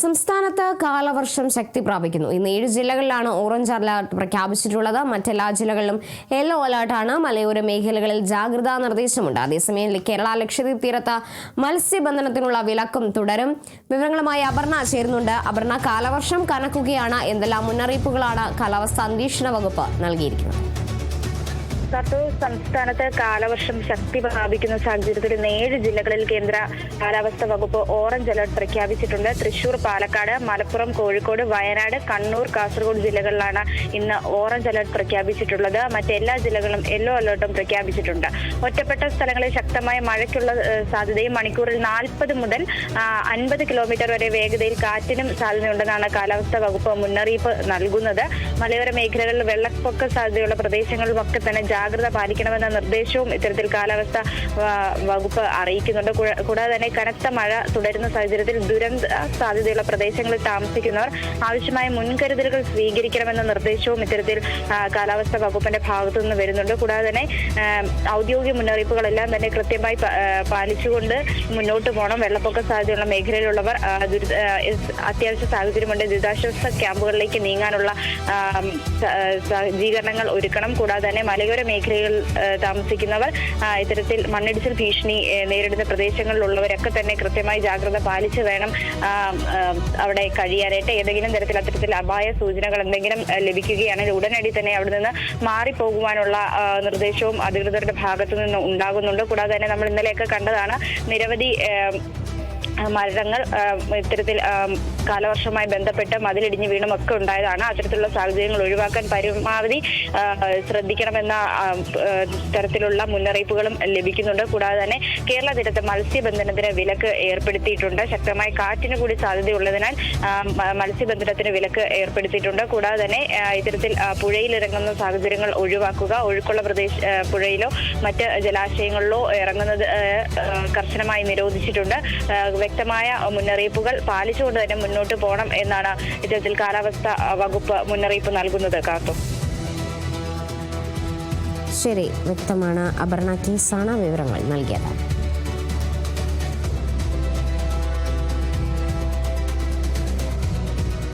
സംസ്ഥാനത്ത് കാലവർഷം ശക്തി പ്രാപിക്കുന്നു. ഇന്ന് 7 ജില്ലകളിലാണ് ഓറഞ്ച് അലർട്ട് പ്രഖ്യാപിച്ചിട്ടുള്ളത്. മറ്റെല്ലാ ജില്ലകളിലും യെല്ലോ അലർട്ടാണ്. മലയോര മേഖലകളിൽ ജാഗ്രതാ നിർദ്ദേശമുണ്ട്. അതേസമയം കേരള ലക്ഷദ്വീപ് തീരത്ത് മത്സ്യബന്ധനത്തിനുള്ള വിലക്കും തുടരും. വിവരങ്ങളുമായി അപർണ ചേരുന്നുണ്ട്. അപർണ, കാലവർഷം കനക്കുകയാണ്. എന്തെല്ലാം മുന്നറിയിപ്പുകളാണ് കാലാവസ്ഥാ നിരീക്ഷണ വകുപ്പ് നൽകിയിരിക്കുന്നത്? സംസ്ഥാനത്ത് കാലവർഷം ശക്തി പ്രാപിക്കുന്ന സാഹചര്യത്തിൽ 7 ജില്ലകളിൽ കേന്ദ്ര കാലാവസ്ഥാ വകുപ്പ് ഓറഞ്ച് അലർട്ട് പ്രഖ്യാപിച്ചിട്ടുണ്ട്. തൃശൂർ, പാലക്കാട്, മലപ്പുറം, കോഴിക്കോട്, വയനാട്, കണ്ണൂർ, കാസർഗോഡ് ജില്ലകളിലാണ് ഇന്ന് ഓറഞ്ച് അലർട്ട് പ്രഖ്യാപിച്ചിട്ടുള്ളത്. മറ്റെല്ലാ ജില്ലകളും യെല്ലോ അലർട്ടും പ്രഖ്യാപിച്ചിട്ടുണ്ട്. ഒറ്റപ്പെട്ട സ്ഥലങ്ങളിൽ ശക്തമായ മഴയ്ക്കുള്ള സാധ്യതയും മണിക്കൂറിൽ 40 മുതൽ 50 കിലോമീറ്റർ വരെ വേഗതയിൽ കാറ്റിനും സാധ്യതയുണ്ടെന്നാണ് കാലാവസ്ഥാ വകുപ്പ് മുന്നറിയിപ്പ് നൽകുന്നത്. മലയോര മേഖലകളിൽ വെള്ളപ്പൊക്ക സാധ്യതയുള്ള പ്രദേശങ്ങളിലുമൊക്കെ തന്നെ ജാഗ്രത പാലിക്കണമെന്ന നിർദ്ദേശവും ഇത്തരത്തിൽ കാലാവസ്ഥാ വകുപ്പ് അറിയിക്കുന്നുണ്ട്. കൂടാതെ തന്നെ കനത്ത മഴ തുടരുന്ന സാഹചര്യത്തിൽ ദുരന്ത സാധ്യതയുള്ള പ്രദേശങ്ങളിൽ താമസിക്കുന്നവർ ആവശ്യമായ മുൻകരുതലുകൾ സ്വീകരിക്കണമെന്ന നിർദ്ദേശവും ഇത്തരത്തിൽ കാലാവസ്ഥാ വകുപ്പിന്റെ ഭാഗത്തു നിന്ന് വരുന്നുണ്ട്. കൂടാതെ തന്നെ ഔദ്യോഗിക മുന്നറിയിപ്പുകളെല്ലാം തന്നെ കൃത്യമായി പാലിച്ചുകൊണ്ട് മുന്നോട്ട് പോകണം. വെള്ളപ്പൊക്ക സാധ്യതയുള്ള മേഖലയിലുള്ളവർ അത്യാവശ്യ സാഹചര്യമുണ്ട് ദുരിതാശ്വാസ ക്യാമ്പുകളിലേക്ക് നീങ്ങാനുള്ള സജ്ജീകരണങ്ങൾ ഒരുക്കണം. കൂടാതെ തന്നെ മലയോര മേഖലകളിൽ താമസിക്കുന്നവർ ഇത്തരത്തിൽ മണ്ണിടിച്ചിൽ ഭീഷണി നേരിടുന്ന പ്രദേശങ്ങളിലുള്ളവരൊക്കെ തന്നെ കൃത്യമായി ജാഗ്രത പാലിച്ച് വേണം അവിടെ കഴിയാനായിട്ട്. ഏതെങ്കിലും തരത്തിൽ അത്തരത്തിൽ അപായ സൂചനകൾ എന്തെങ്കിലും ലഭിക്കുകയാണെങ്കിൽ ഉടനടി തന്നെ അവിടെ നിന്ന് മാറിപ്പോകുവാനുള്ള നിർദ്ദേശവും അധികൃതരുടെ ഭാഗത്തു നിന്ന് ഉണ്ടാകുന്നുണ്ട്. കൂടാതെ തന്നെ നമ്മൾ ഇന്നലെയൊക്കെ കണ്ടതാണ് നിരവധി മരങ്ങൾ ഇത്തരത്തിൽ കാലവർഷവുമായി ബന്ധപ്പെട്ട് മതിലിടിഞ്ഞ് വീണുമൊക്കെ ഉണ്ടായതാണ്. അത്തരത്തിലുള്ള സാഹചര്യങ്ങൾ ഒഴിവാക്കാൻ പരമാവധി ശ്രദ്ധിക്കണമെന്ന തരത്തിലുള്ള മുന്നറിയിപ്പുകളും ലഭിക്കുന്നുണ്ട്. കൂടാതെ തന്നെ കേരള തീരത്ത് മത്സ്യബന്ധനത്തിന് വിലക്ക് ഏർപ്പെടുത്തിയിട്ടുണ്ട്. ശക്തമായ കാറ്റിന് കൂടി സാധ്യതയുള്ളതിനാൽ മത്സ്യബന്ധനത്തിന് വിലക്ക് ഏർപ്പെടുത്തിയിട്ടുണ്ട്. കൂടാതെ തന്നെ ഇത്തരത്തിൽ പുഴയിലിറങ്ങുന്ന സാഹചര്യങ്ങൾ ഒഴിവാക്കുക. ഒഴുക്കുള്ള പുഴയിലോ മറ്റ് ജലാശയങ്ങളിലോ ഇറങ്ങുന്നത് കർശനമായി നിരോധിച്ചിട്ടുണ്ട്. വ്യക്തമായ മുന്നറിയിപ്പുകൾ പാലിച്ചുകൊണ്ട് തന്നെ മുന്നോട്ട് പോകണം എന്നാണ് ഇത്തരത്തിൽ കാലാവസ്ഥാ വകുപ്പ് മുന്നറിയിപ്പ് നൽകുന്നത്. കാത്തു ശരി, വ്യക്തമാണ്. അപർണ കേസാണ് വിവരങ്ങൾ നൽകിയത്.